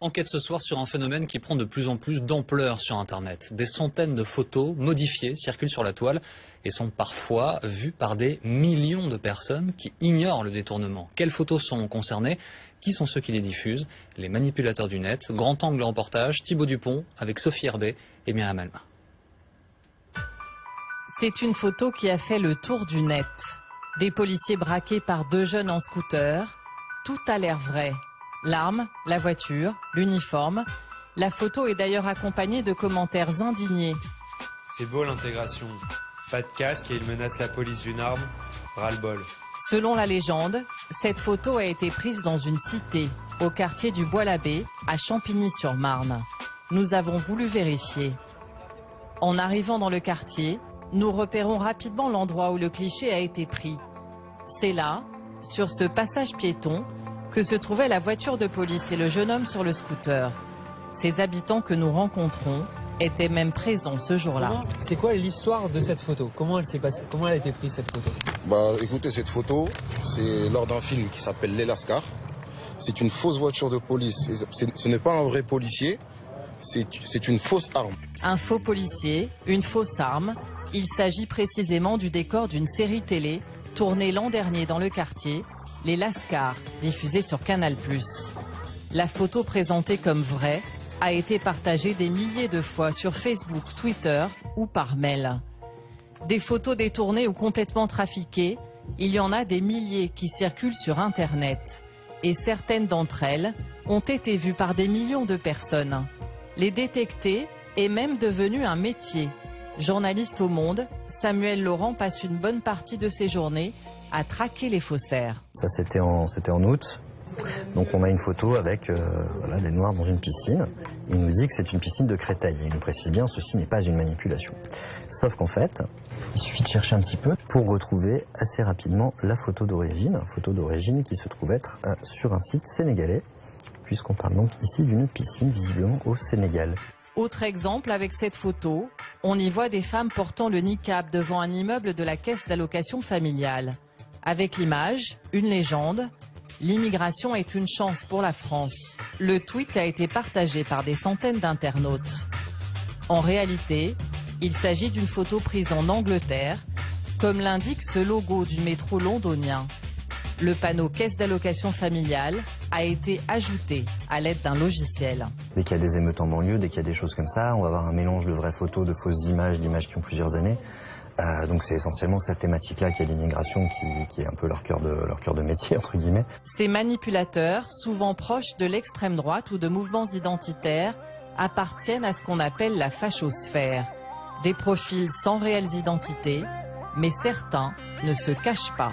Enquête ce soir sur un phénomène qui prend de plus en plus d'ampleur sur Internet. Des centaines de photos modifiées circulent sur la toile et sont parfois vues par des millions de personnes qui ignorent le détournement. Quelles photos sont concernées? Qui sont ceux qui les diffusent? Les manipulateurs du net. Grand angle reportage, Thibaut Dupont avec Sophie Herbet et Myriam Alma. C'est une photo qui a fait le tour du net. Des policiers braqués par deux jeunes en scooter. Tout a l'air vrai. L'arme, la voiture, l'uniforme. La photo est d'ailleurs accompagnée de commentaires indignés. C'est beau l'intégration. Pas de casque et il menace la police d'une arme. Ras-le-bol. Selon la légende, cette photo a été prise dans une cité, au quartier du Bois-l'Abbé, à Champigny-sur-Marne. Nous avons voulu vérifier. En arrivant dans le quartier, nous repérons rapidement l'endroit où le cliché a été pris. C'est là, sur ce passage piéton, que se trouvait la voiture de police et le jeune homme sur le scooter. Ces habitants que nous rencontrons étaient même présents ce jour-là. C'est quoi l'histoire de cette photo? Comment elle s'est passée? Comment elle a été prise cette photo? Écoutez, cette photo, c'est lors d'un film qui s'appelle Les Lascars. C'est une fausse voiture de police. Ce n'est pas un vrai policier, c'est une fausse arme. Un faux policier, une fausse arme. Il s'agit précisément du décor d'une série télé tournée l'an dernier dans le quartier, Les Lascars, diffusée sur Canal+. La photo présentée comme vraie a été partagée des milliers de fois sur Facebook, Twitter ou par mail. Des photos détournées ou complètement trafiquées, il y en a des milliers qui circulent sur Internet. Et certaines d'entre elles ont été vues par des millions de personnes. Les détecter est même devenu un métier. Journaliste au Monde, Samuel Laurent passe une bonne partie de ses journées à traquer les faussaires. Ça c'était en août. Donc on a une photo avec des noirs dans une piscine. Il nous dit que c'est une piscine de Créteil. Il nous précise bien ceci n'est pas une manipulation. Sauf qu'en fait, il suffit de chercher un petit peu pour retrouver assez rapidement la photo d'origine qui se trouve être sur un site sénégalais, puisqu'on parle donc ici d'une piscine visiblement au Sénégal. Autre exemple avec cette photo, on y voit des femmes portant le niqab devant un immeuble de la caisse d'allocation familiale. Avec l'image, une légende, l'immigration est une chance pour la France. Le tweet a été partagé par des centaines d'internautes. En réalité, il s'agit d'une photo prise en Angleterre, comme l'indique ce logo du métro londonien. Le panneau caisse d'allocation familiale a été ajouté à l'aide d'un logiciel. Dès qu'il y a des émeutes en banlieue, dès qu'il y a des choses comme ça, on va avoir un mélange de vraies photos, de fausses images, d'images qui ont plusieurs années. Donc c'est essentiellement cette thématique-là qui est l'immigration, qui est un peu leur cœur de métier, entre guillemets. Ces manipulateurs, souvent proches de l'extrême droite ou de mouvements identitaires, appartiennent à ce qu'on appelle la fachosphère. Des profils sans réelles identités, mais certains ne se cachent pas.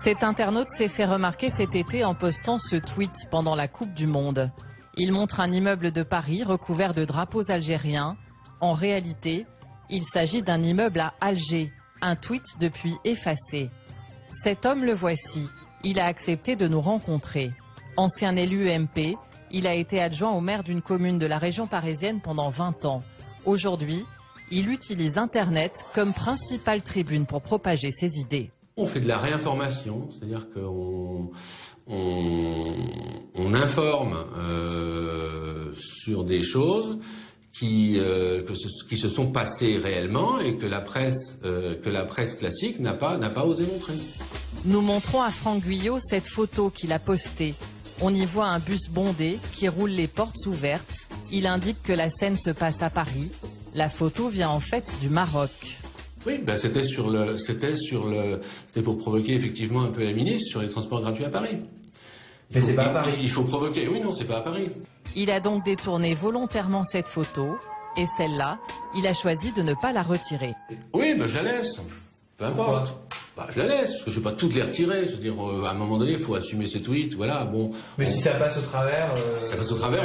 Cet internaute s'est fait remarquer cet été en postant ce tweet pendant la Coupe du Monde. Il montre un immeuble de Paris recouvert de drapeaux algériens. En réalité, il s'agit d'un immeuble à Alger, un tweet depuis effacé. Cet homme le voici, il a accepté de nous rencontrer. Ancien élu UMP, il a été adjoint au maire d'une commune de la région parisienne pendant 20 ans. Aujourd'hui, il utilise Internet comme principale tribune pour propager ses idées. On fait de la réinformation, c'est-à-dire qu'on informe sur des choses qui se sont passées réellement et que la presse classique n'a pas osé montrer. Nous montrons à Franck Guyot cette photo qu'il a postée. On y voit un bus bondé qui roule les portes ouvertes. Il indique que la scène se passe à Paris. La photo vient en fait du Maroc. Oui, c'était pour provoquer effectivement un peu la ministre sur les transports gratuits à Paris. Mais c'est pas à Paris. Il faut provoquer. Oui, non, c'est pas à Paris. Il a donc détourné volontairement cette photo et celle-là, il a choisi de ne pas la retirer. Oui, je la laisse. Peu importe. Je la laisse, parce que je ne vais pas toutes les retirer. Je veux dire, à un moment donné, il faut assumer ses tweets. Voilà, bon. Mais si ça passe au travers. Ça passe au travers,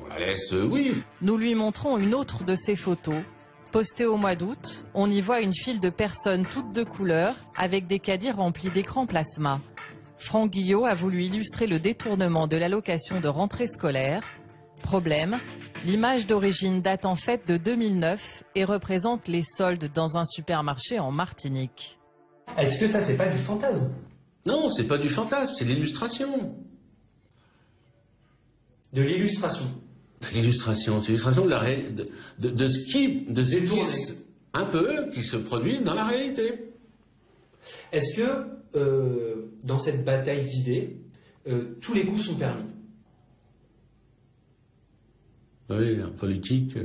on la laisse, oui. Nous lui montrons une autre de ces photos. Postée au mois d'août, on y voit une file de personnes toutes de couleur avec des caddies remplis d'écrans plasma. Franck Guyot a voulu illustrer le détournement de l'allocation de rentrée scolaire. Problème, l'image d'origine date en fait de 2009 et représente les soldes dans un supermarché en Martinique. Est-ce que ça, c'est pas du fantasme? Non, c'est pas du fantasme, c'est de l'illustration. De l'illustration. L'illustration, c'est l'illustration de ce qui un peu qui se produit dans la réalité. Est-ce que dans cette bataille d'idées, tous les coups sont permis? Oui, en politique,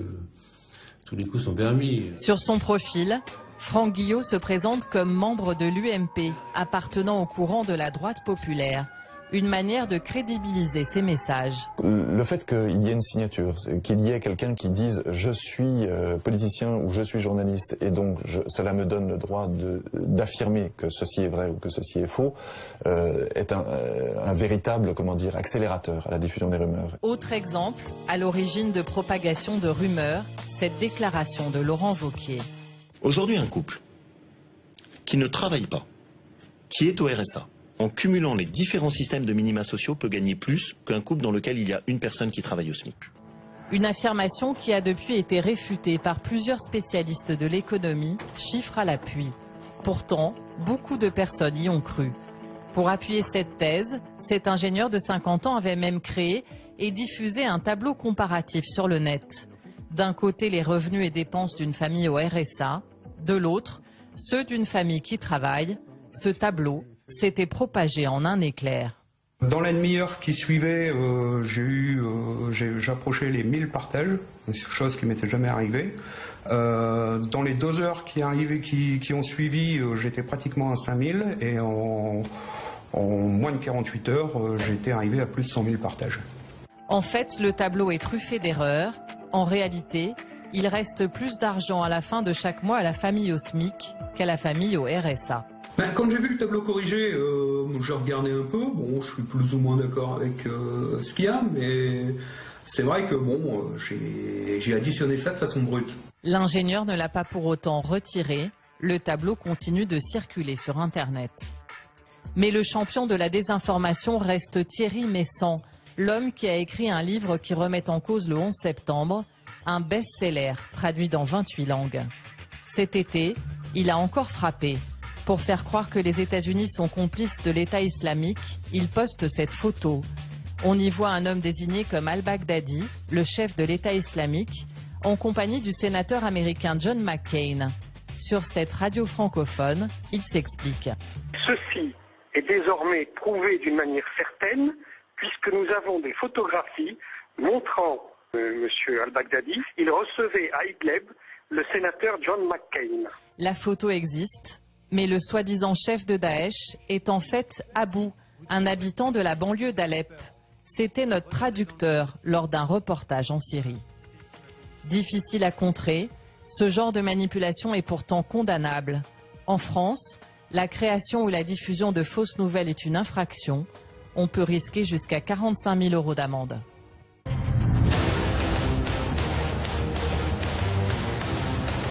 tous les coups sont permis. Sur son profil, Franck Guillot se présente comme membre de l'UMP, appartenant au courant de la droite populaire. Une manière de crédibiliser ses messages. Le fait qu'il y ait une signature, qu'il y ait quelqu'un qui dise « je suis politicien » ou « je suis journaliste » et donc cela me donne le droit d'affirmer que ceci est vrai ou que ceci est faux, est un véritable, comment dire, accélérateur à la diffusion des rumeurs. Autre exemple, à l'origine de propagation de rumeurs, cette déclaration de Laurent Wauquiez. Aujourd'hui, un couple qui ne travaille pas, qui est au RSA, en cumulant les différents systèmes de minima sociaux, peut gagner plus qu'un couple dans lequel il y a une personne qui travaille au SMIC. Une affirmation qui a depuis été réfutée par plusieurs spécialistes de l'économie, chiffres à l'appui. Pourtant, beaucoup de personnes y ont cru. Pour appuyer cette thèse, cet ingénieur de 50 ans avait même créé et diffusé un tableau comparatif sur le net. D'un côté, les revenus et dépenses d'une famille au RSA, de l'autre, ceux d'une famille qui travaille. Ce tableau s'était propagé en un éclair. Dans la demi-heure qui suivait, j'approchais les 1000 partages, chose qui m'était jamais arrivée. Dans les 2 heures qui ont suivi, j'étais pratiquement à 5000 et en moins de 48 heures, j'étais arrivé à plus de 100 000 partages. En fait, le tableau est truffé d'erreurs. En réalité, il reste plus d'argent à la fin de chaque mois à la famille au SMIC qu'à la famille au RSA. Quand j'ai vu le tableau corrigé, j'ai regardé un peu. Bon, je suis plus ou moins d'accord avec ce qu'il y a, mais c'est vrai que bon, j'ai additionné ça de façon brute. L'ingénieur ne l'a pas pour autant retiré. Le tableau continue de circuler sur Internet. Mais le champion de la désinformation reste Thierry Meyssan, l'homme qui a écrit un livre qui remet en cause le 11 septembre, un best-seller traduit dans 28 langues. Cet été, il a encore frappé. Pour faire croire que les États-Unis sont complices de l'État islamique, il poste cette photo. On y voit un homme désigné comme al-Baghdadi, le chef de l'État islamique, en compagnie du sénateur américain John McCain. Sur cette radio francophone, il s'explique. Ceci est désormais prouvé d'une manière certaine, puisque nous avons des photographies montrant M. al-Baghdadi. Il recevait à Idlib le sénateur John McCain. La photo existe. Mais le soi-disant chef de Daesh est en fait Abou, un habitant de la banlieue d'Alep. C'était notre traducteur lors d'un reportage en Syrie. Difficile à contrer, ce genre de manipulation est pourtant condamnable. En France, la création ou la diffusion de fausses nouvelles est une infraction. On peut risquer jusqu'à 45 000 € d'amende.